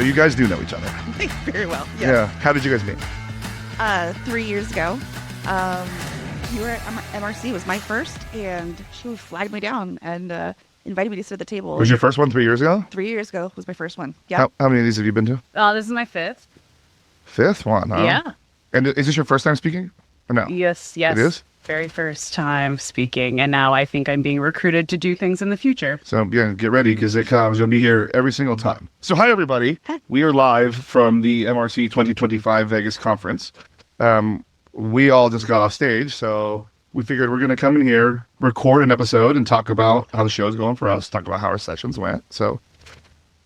you guys do know each other. Very well. Yes. Yeah. How did you guys meet? 3 years ago. You were at MRC was my first, and she flagged me down and invited me to sit at the table. Was your first one 3 years ago? 3 years ago was my first one. Yeah. How many of these have you been to? This is my fifth. Fifth one, huh? Yeah. And is this your first time speaking? Or no? Yes. It is? Very first time speaking, and now I think I'm being recruited to do things in the future. So yeah, get ready because it comes. You'll be here every single time. So hi everybody. Hi. We are live from the MRC 2025 Vegas conference. We all just got off stage, so we figured we're going to come in here, record an episode, and talk about how the show's going for us, talk about how our sessions went. So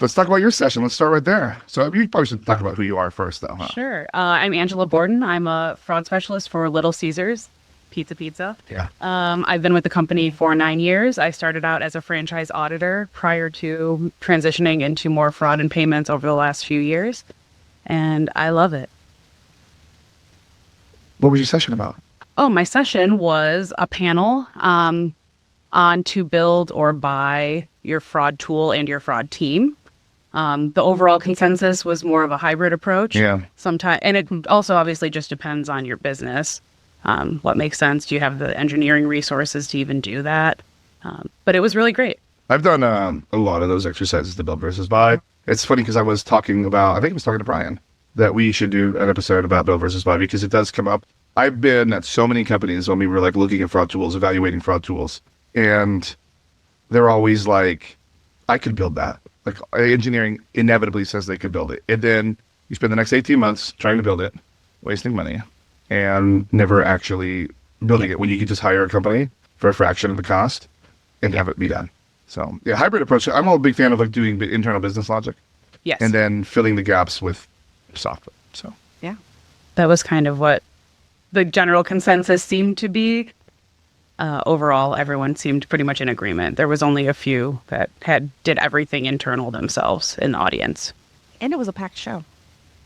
let's talk about your session. Let's start right there. So you probably should talk about who you are first, though. Huh? Sure. I'm Angela Borden. I'm a fraud specialist for Little Caesars Pizza. Yeah. I've been with the company for 9 years. I started out as a franchise auditor prior to transitioning into more fraud and payments over the last few years, and I love it. What was your session about? Oh, my session was a panel on to build or buy your fraud tool and your fraud team. The overall consensus was more of a hybrid approach. Yeah. Sometimes, and it also obviously just depends on your business. What makes sense? Do you have the engineering resources to even do that? But it was really great. I've done a lot of those exercises to build versus buy. It's funny because I was talking to Brian, that we should do an episode about build versus buy because it does come up. I've been at so many companies when we were like looking at fraud tools, evaluating fraud tools, and they're always like, I could build that. Like engineering inevitably says they could build it. And then you spend the next 18 months trying to build it, wasting money, and never actually building it when you could just hire a company for a fraction of the cost and have it be done. So yeah, hybrid approach. I'm a big fan of like doing internal business logic. Yes. And then filling the gaps with software. So Yeah. That was kind of what the general consensus seemed to be. Overall, everyone seemed pretty much in agreement. There was only a few that did everything internal themselves in the audience. And it was a packed show.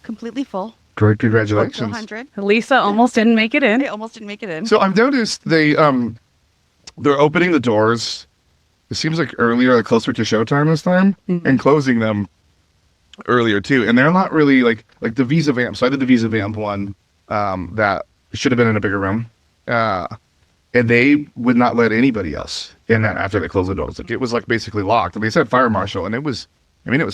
Completely full. great, Up to congratulations. 100. Lisa almost didn't make it in. I almost didn't make it in. So I've noticed they're opening the doors. It seems like earlier, like closer to showtime this time, and closing them earlier too. And they're not really like the Visa VAMP. So I did the Visa VAMP one that should have been in a bigger room, and they would not let anybody else in that after they closed the doors. Like, it was like basically locked. And they said fire marshal, and it was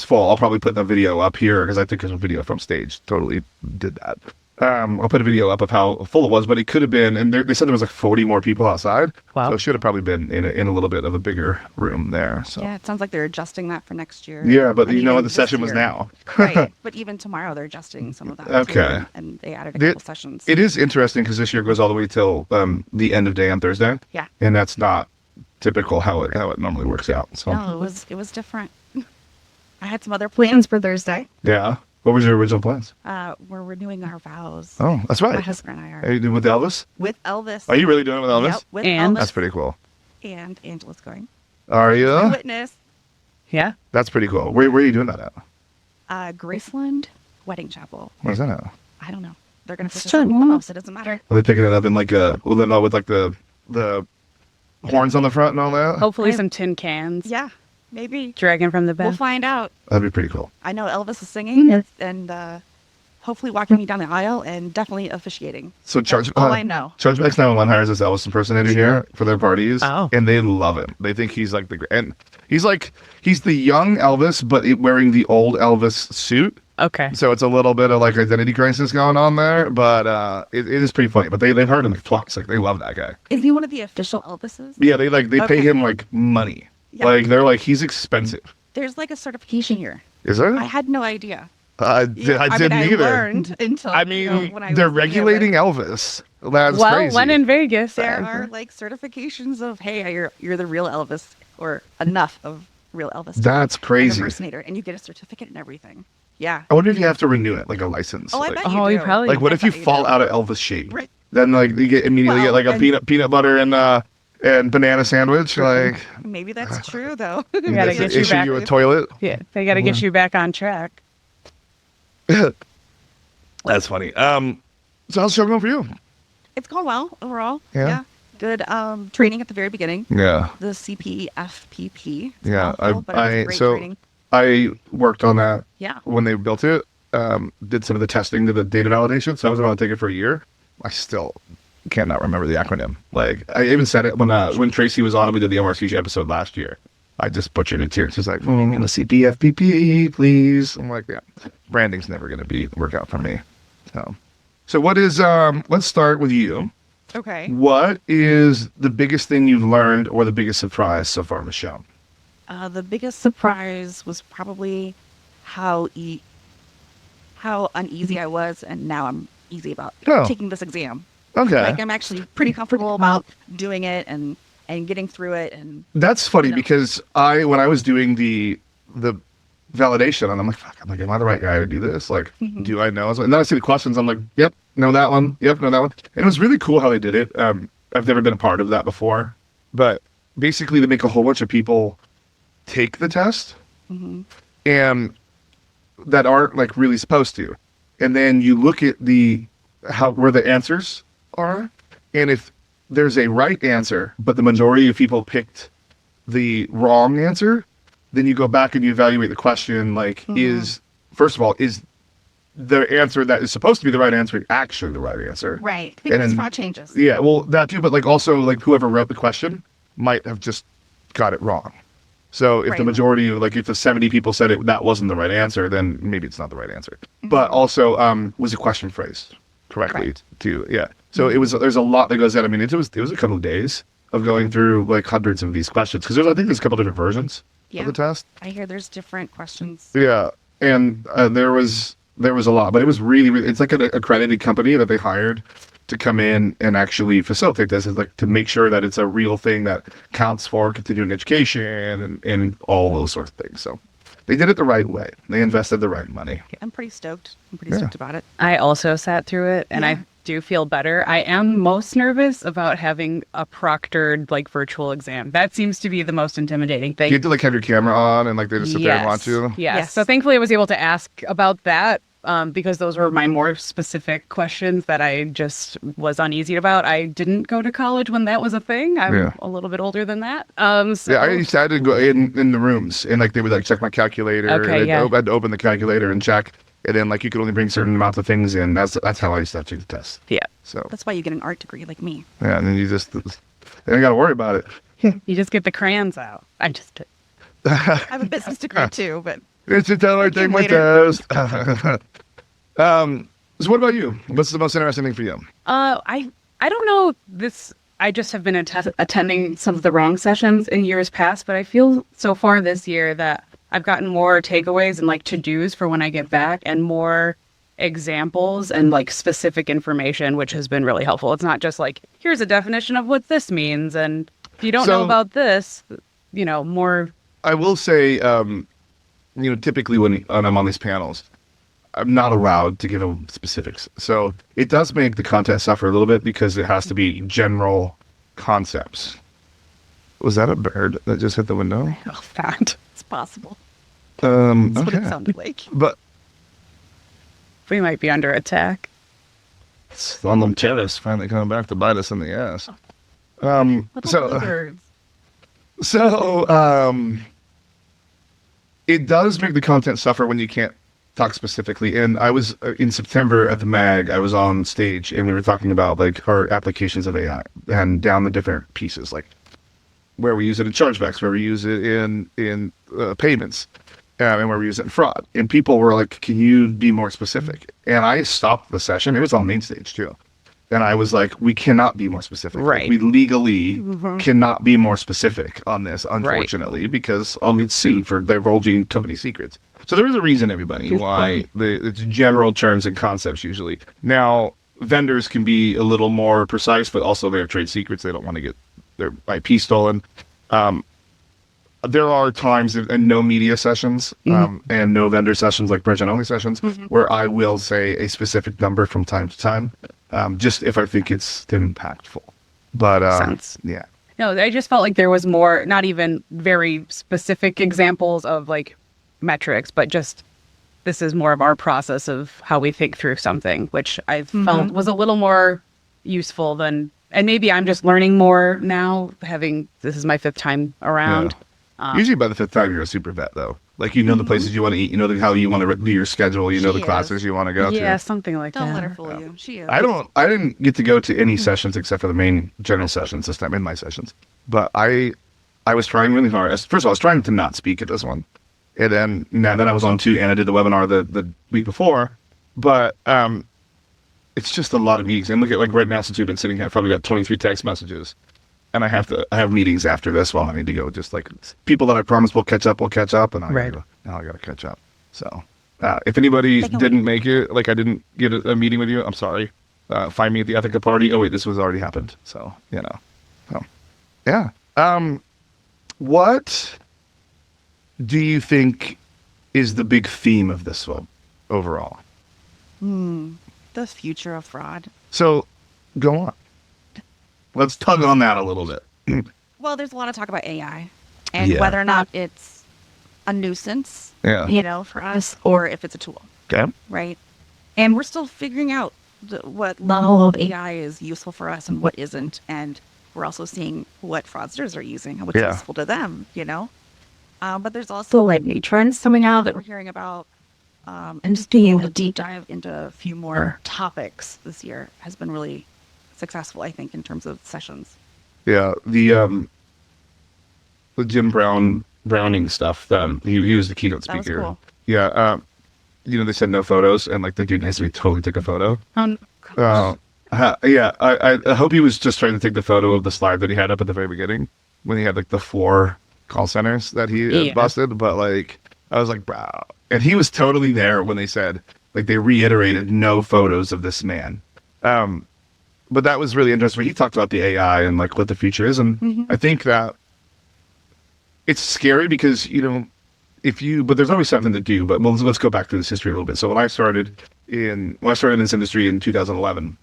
full. I'll probably put the video up here because I took a video from stage. Totally did that. I'll put a video up of how full it was, but it could have been, and they said there was like 40 more people outside. Wow. So it should have probably been in a little bit of a bigger room there. So Yeah, it sounds like they're adjusting that for next year. yeah, but And you know even what the this session was year. now. Right. But even tomorrow they're adjusting some of that. Okay. too, and they added a couple sessions. It is interesting because this year goes all the way till the end of day on Thursday. Yeah. And that's not typical how it normally works out. So No, it was different. I had some other plans for Thursday. yeah. What was your original plans? We're renewing our vows. Oh, that's right. My husband and I Are are. you doing with Elvis? With Elvis. Are you really doing it with Elvis? Yep, with And- Elvis. That's pretty cool. And Angela's going. Are you? Witness. Yeah. That's pretty cool. Where are you doing that at? Graceland Wedding Chapel. Where's that at? I don't know. They're going to put Sure, this in yeah. the house. It doesn't matter. Are they picking it up in like with like the horns on the front and all that? Hopefully some tin cans. Yeah, maybe. Dragging from the We'll back. find out. That'd be pretty cool. I know Elvis is singing and hopefully walking me down the aisle and definitely officiating. So That's all I know. Chargeback 911 hires this Elvis impersonator here for their parties, Oh. and they love him. They think he's like and he's the young Elvis, but wearing the old Elvis suit. Okay. So it's a little bit of like identity crisis going on there, but it is pretty funny. But they've heard him twice. Like they love that guy. Is he one of the official Elvises? Yeah, they pay Okay. him like money. Yeah. Like they're like he's expensive. There's like a certification here. Is there? I had no idea. I Yeah, didn't I either. learned until I you mean, know, when I they're was there, regulating Elvis. That's Well, crazy. when in Vegas, there are like certifications of hey, you're the real Elvis or enough of real Elvis. to That's be an crazy. impersonator, and you get a certificate and everything. Yeah. I wonder if you have to renew it, like a license. Oh, I like, bet Oh, you you do. probably- like, what I if you bet do. fall out of Elvis shape? Right. Then like you get immediately Well, get like a and- peanut butter and banana sandwich. Like Maybe that's true though. gotta they get you issue back. you a toilet. Yeah, they got to get you back on track. That's funny. So how's the show going for you? It's gone well overall. Yeah? Good training at the very beginning. Yeah. The CPFPP. It's a Yeah, mouthful, but it was great training. I worked on that Yeah. when they built it. Did some of the testing to the data validation. So I was about to take it for a year. I still cannot remember the acronym. Like I even said it when Tracy was on. We did the MRC episode last year. I just butchered it here. She's like, I'm going to see BFPP, please. I'm like, yeah, branding's never going to work out for me. So what is, let's start with you. Okay. What is the biggest thing you've learned or the biggest surprise so far, Michelle? The biggest surprise was probably how uneasy I was, and now I'm easy about taking this exam. Okay. Like I'm actually pretty comfortable about doing it and getting through it. And that's funny because when I was doing the validation, and I'm like, fuck, am I the right guy to do this? Like, do I know? And then I see the questions, I'm like, yep, know that one. Yep, know that one. And it was really cool how they did it. I've never been a part of that before, but basically they make a whole bunch of people take the test and that aren't like really supposed to. And then you look at where the answers are. And if there's a right answer, but the majority of people picked the wrong answer, then you go back and you evaluate the question, like, first of all, is the answer that is supposed to be the right answer actually the right answer? Right. Because fraud changes. Yeah, well, that too, but like also like whoever wrote the question might have just got it wrong. So if the majority, like if the 70 people said that wasn't the right answer, then maybe it's not the right answer. But also, was the question phrased correctly too? Yeah. So there's a lot that goes in. I mean, it was a couple of days of going through like hundreds of these questions because I think there's a couple different versions of the test. I hear there's different questions. Yeah, and there was a lot, but it was really it's like an accredited company that they hired to come in and actually facilitate this, is like to make sure that it's a real thing that counts for continuing education and all those sorts of things. So they did it the right way. They invested the right money. I'm pretty stoked. I'm pretty stoked about it. I also sat through it, and I do feel better. I am most nervous about having a proctored like virtual exam. That seems to be the most intimidating thing. You have to like have your camera on and like they just sit there and watch you. Yes. So thankfully I was able to ask about that because those were my more specific questions that I just was uneasy about. I didn't go to college when that was a thing. I'm a little bit older than that. So. Yeah, I used to go in the rooms and like they would like check my calculator. Okay, I had to open the calculator and check. And then, like, you could only bring certain amounts of things in. That's how I used to have to take the test. Yeah. So that's why you get an art degree like me. Yeah, and then you just got to worry about it. You just get the crayons out. I have a business degree too, but it's just how I take my test. So what about you? What's the most interesting thing for you? I don't know this. I just have been attending some of the wrong sessions in years past, but I feel so far this year that I've gotten more takeaways and like to-dos for when I get back and more examples and like specific information, which has been really helpful. It's not just like, here's a definition of what this means. And if you don't know about this, more. I will say, typically when I'm on these panels, I'm not allowed to give them specifics. So it does make the content suffer a little bit because it has to be general concepts. Was that a bird that just hit the window? Oh, that. Possible. That's what it sounded like. But we might be under attack. It's on them terrorists finally coming back to bite us in the ass. It does make the content suffer when you can't talk specifically. And I was in September at the MAG. I was on stage and we were talking about like our applications of AI and down the different pieces, like where we use it in chargebacks, where we use it in payments, and where we use it in fraud. And people were like, can you be more specific? And I stopped the session. It was on main stage too. And I was like, we cannot be more specific. Right. Like, we legally cannot be more specific on this, unfortunately, because I'll get sued for divulging company secrets. So there is a reason, everybody, why it's general terms and concepts usually. Now, vendors can be a little more precise, but also they have trade secrets. They don't want to get their IP stolen. There are times in no media sessions and no vendor sessions like Bridge only sessions where I will say a specific number from time to time, just if I think it's impactful. But yeah. No, I just felt like there was more, not even very specific examples of like metrics, but just this is more of our process of how we think through something, which I felt was a little more useful than. And maybe I'm just learning more now, this is my 5th time around. Yeah. Usually by the 5th time, you're a super vet, though. Like, you know, the places you want to eat, you know, how you want to do your schedule, you know, the She classes is. you want to go Yeah, to. something like Don't let that. her fool you. She is. I didn't get to go to any sessions except for the main general sessions this time, in my sessions. But I was trying really hard. First of all, I was trying to not speak at this one. And then I was on two, and I did the webinar the week before. But it's just a lot of meetings. And look at, like, right now, since we've been sitting here, I've probably got 23 text messages. And I have meetings after this one. I need to go. Just like people that I promised will catch up, and now I got to catch up. So if anybody didn't make it, like I didn't get a meeting with you, I'm sorry. Find me at the Ethica party. Oh wait, this was already happened. So, you know. So, yeah. What do you think is the big theme of this one overall? The future of fraud. So, go on. Let's tug on that a little bit. Well, there's a lot of talk about AI and Yeah. whether or not it's a nuisance, Yeah. you know, for us, or if it's a tool, Okay. right? And we're still figuring out what level of AI is useful for us and what isn't. And we're also seeing what fraudsters are using and what's Yeah. useful to them, you know? But there's also like new trends coming out that we're hearing about. And just being able to deep dive into a few more topics this year has been really successful, I think, in terms of sessions. Yeah, the Jim Browning stuff. He was the keynote That was speaker. cool. Yeah, you know, they said no photos, and like the dude next to me totally took a photo. Yeah, I hope he was just trying to take the photo of the slide that he had up at the very beginning when he had like the 4 call centers that he busted. But like, I was like, bro, and he was totally there when they said, like, they reiterated no photos of this man. But that was really interesting. He talked about the AI and like what the future is, and I think that it's scary because, you know, but there's always something to do. But let's go back to this history a little bit. So when I started in this industry in 2011,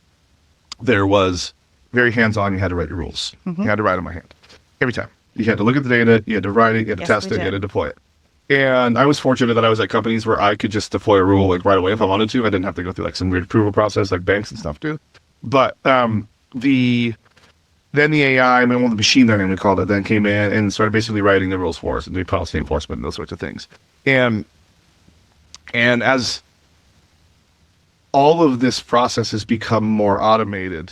there was very hands-on. You had to write your rules. You had to write them by hand every time. You had to look at the data. You had to write it. You had to test it. You had to deploy it. And I was fortunate that I was at companies where I could just deploy a rule like right away if I wanted to. I didn't have to go through like some weird approval process like banks and stuff do. But then the AI, the machine learning, we called it, then came in and started basically writing the rules for us and doing policy enforcement and those sorts of things. And as all of this process has become more automated,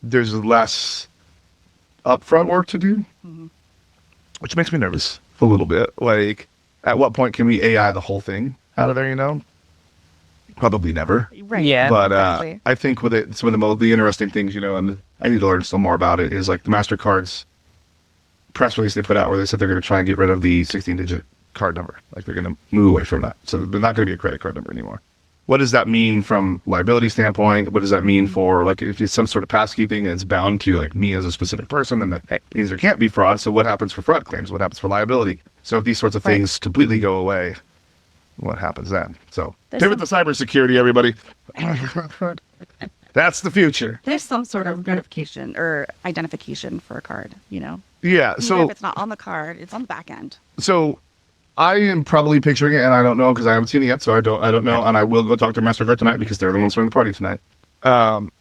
there's less upfront work to do, which makes me nervous a little bit. Like, at what point can we AI the whole thing out of there, you know? Probably never. Right. Yeah. But exactly. I think with it, some of the interesting things, you know, and I need to learn some more about it, is like the Mastercard's press release they put out where they said they're going to try and get rid of the 16-digit card number. Like, they're going to move away from that. So they're not going to be a credit card number anymore. What does that mean from liability standpoint? What does that mean for, like, if it's some sort of passkeeping and it's bound to like me as a specific person, then that means there can't be fraud. So what happens for fraud claims? What happens for liability? So if these sorts of things completely go away, what happens then? So pivot to cybersecurity, everybody. That's the future. There's some sort of notification or identification for a card, you know? Yeah. Even So if it's not on the card, it's on the back end. So I am probably picturing it, and I don't know because I haven't seen it yet, so I don't know. And I will go talk to Mastercard tonight because they're the ones throwing the party tonight. I'm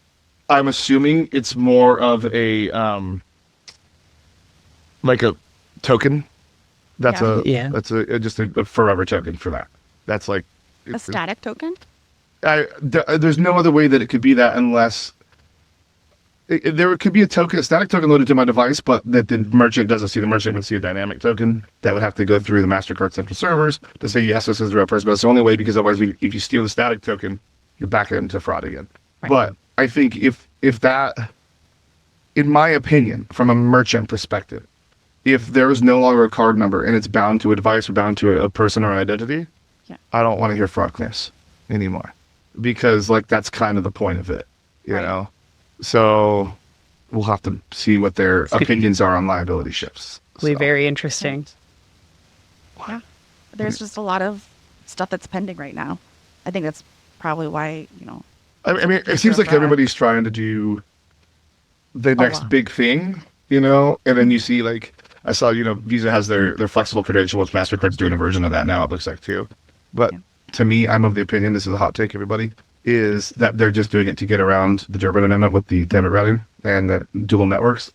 assuming it's more of a like a token. That's just a forever token for that. That's like A static token? there's no other way that it could be that unless there could be a static token loaded to my device, but that the merchant doesn't see. The merchant would see a dynamic token that would have to go through the Mastercard central servers to say, yes, this is the real person. But it's the only way, because otherwise, if you steal the static token, you're back into fraud again. Right. But I think if that, in my opinion, from a merchant perspective, if there is no longer a card number and it's bound to a device or bound to a person or an identity, I don't want to hear fraud claims anymore, because like that's kind of the point of it, you know? So we'll have to see what their opinions are on liability shifts. It'll be very interesting. Yeah. There's just a lot of stuff that's pending right now. I think that's probably why, you know. I mean, it seems like everybody's trying to do the next big thing, you know? And then you see, like, I saw, you know, Visa has their flexible credential, which Mastercard's doing a version of that now, it looks like, too. But to me, I'm of the opinion, this is a hot take, everybody, is that they're just doing it to get around the Durbin Amendment with the debit routing and the dual networks.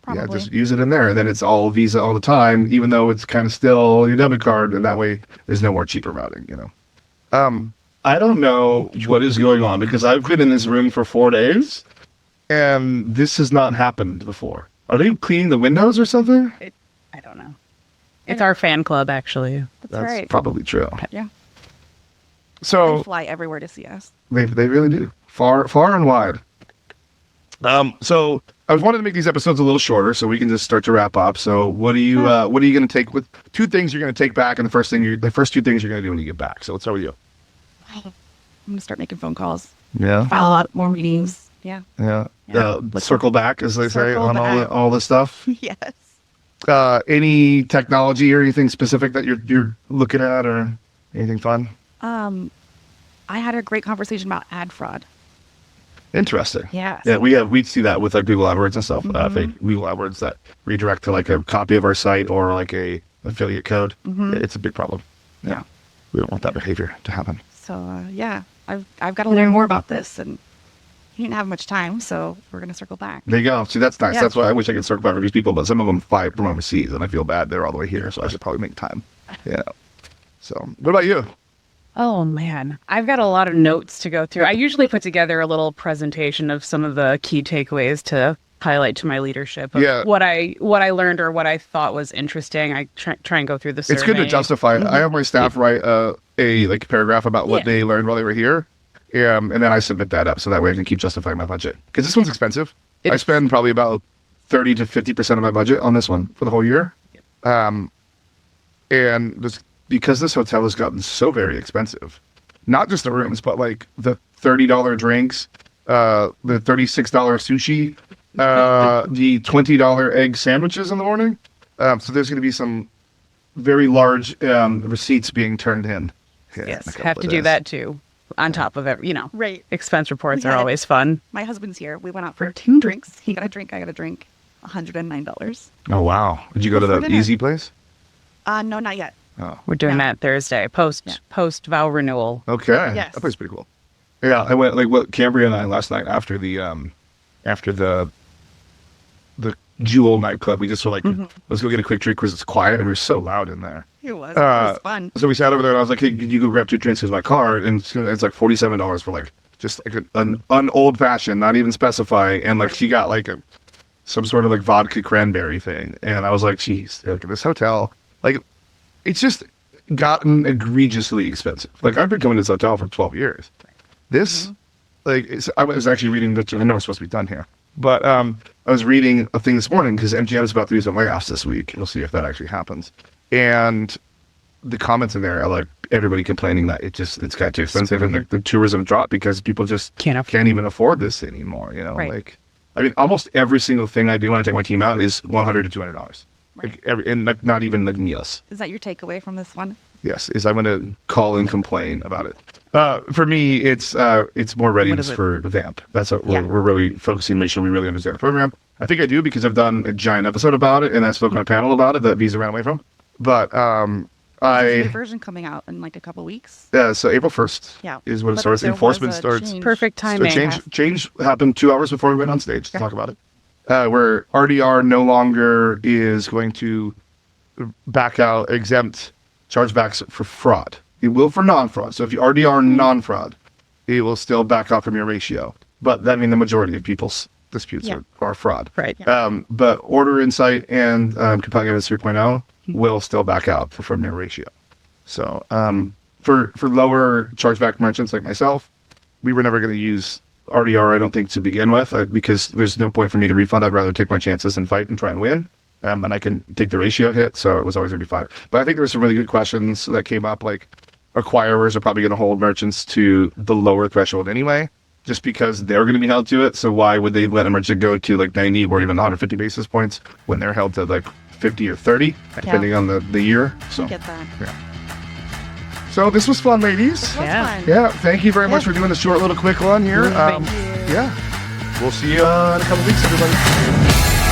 Yeah, Probably. just use it in there, and then it's all Visa all the time, even though it's kind of still your debit card, and that way there's no more cheaper routing, I don't know what is going on because I've been in this room for 4 days, and this has not happened before. Are they cleaning the windows or something? I don't know. It's our fan club, actually. That's right. Probably true. Yeah. They So fly everywhere to see us. they really do, far and wide. So I was wanting to make these episodes a little shorter so we can just start to wrap up. So what are you going to take with 2 things you're going to take back, and the first 2 things you're going to do when you get back? So let's start with you. I'm gonna start making phone calls. Yeah. File a lot more meetings. Yeah. Yeah. Yeah. Circle back, as they say, Circle on back. all the stuff. Yes. Any technology or anything specific that you're looking at, or anything fun? I had a great conversation about ad fraud. Interesting. Yes. Yeah, we see that with like Google AdWords and stuff. Fake Google AdWords that redirect to like a copy of our site or like a affiliate code. It's a big problem. Yeah. We don't want that behavior to happen. So yeah, I've got to learn more about this, and you didn't have much time, so we're gonna circle back. There you go. See, that's nice. Yeah. That's why I wish I could circle back with these people, but some of them fly from overseas, and I feel bad. They're all the way here, so I should probably make time. Yeah. So, what about you? Oh, man. I've got a lot of notes to go through. I usually put together a little presentation of some of the key takeaways to highlight to my leadership of Yeah. what I learned or what I thought was interesting. I try and go through the survey. It's good to justify it. I have my staff write a paragraph about what Yeah. they learned while they were here, and then I submit that up so that way I can keep justifying my budget. Because this one's expensive. I spend probably about 30 to 50% of my budget on this one for the whole year. And because this hotel has gotten so very expensive, not just the rooms, but like the $30 drinks, the $36 sushi, the $20 egg sandwiches in the morning. So there's going to be some very large receipts being turned in. Yes, have to do that too. On top of every, Right. expense reports We are had it. always fun. My husband's here. We went out for 2 drinks. He got a drink. I got a drink. $109. Oh, wow. Did you go to For the dinner. easy place? No, not yet. Oh, We're doing No. that Thursday, post vow renewal. okay. Yes. That place is pretty cool. Yeah, I went like what Cambria and I last night after the Jewel nightclub. We just were like, let's go get a quick drink because it's quiet and we're so loud in there. It was. It was fun. So we sat over there and I was like, hey, can you go grab 2 drinks in my car? And it's like $47 for like just like an old fashioned, not even specifying. And like she got like some sort of like vodka cranberry thing. And I was like, geez, look at this hotel. Like it's just gotten egregiously expensive. Like I've been coming to this hotel for 12 years. This, I was actually reading that I know it's supposed to be done here, but I was reading a thing this morning because MGM is about to do some layoffs this week. We'll see if that actually happens. And the comments in there are like everybody complaining that it's got too expensive and the tourism dropped because people just Can't even afford this anymore. Right. Like I mean, almost every single thing I do when I take my team out is $100 to $200. Like and like not even like meals. Is that your takeaway from this one? Yes, is I'm going to call and complain about it. For me, it's more readiness is it? for VAMP. That's what Yeah. we're really focusing, make sure we really understand the program. I think I do because I've done a giant episode about it and I spoke on a panel about it that Visa ran away from. But There's a new version coming out in like a couple weeks. so April 1st Yeah. is when it But starts. there Enforcement was a starts. change. Perfect So timing. change happened 2 hours before we went on stage to Yeah. talk about it. Where RDR no longer is going to back out exempt chargebacks for fraud. It will for non-fraud. So if you RDR non-fraud, it will still back out from your ratio. But that means the majority of people's disputes Yeah. are fraud. Right. But Order Insight and Compelling Evidence 3.0 will still back out from your ratio. So for lower chargeback merchants like myself, we were never going to use RDR, I don't think, to begin with, because there's no point for me to refund. I'd rather take my chances and fight and try and win. And I can take the ratio hit, so it was always going to be fine. But I think there were some really good questions that came up, like acquirers are probably going to hold merchants to the lower threshold anyway, just because they're going to be held to it. So why would they let a merchant go to like 90 or even 150 basis points when they're held to like 50 or 30, depending on the year? So, Get that. so this was fun, ladies. What's Yeah. fun? Yeah, thank you very much for doing the short little quick one here. Thank Yeah, we'll see you in a couple weeks, everybody.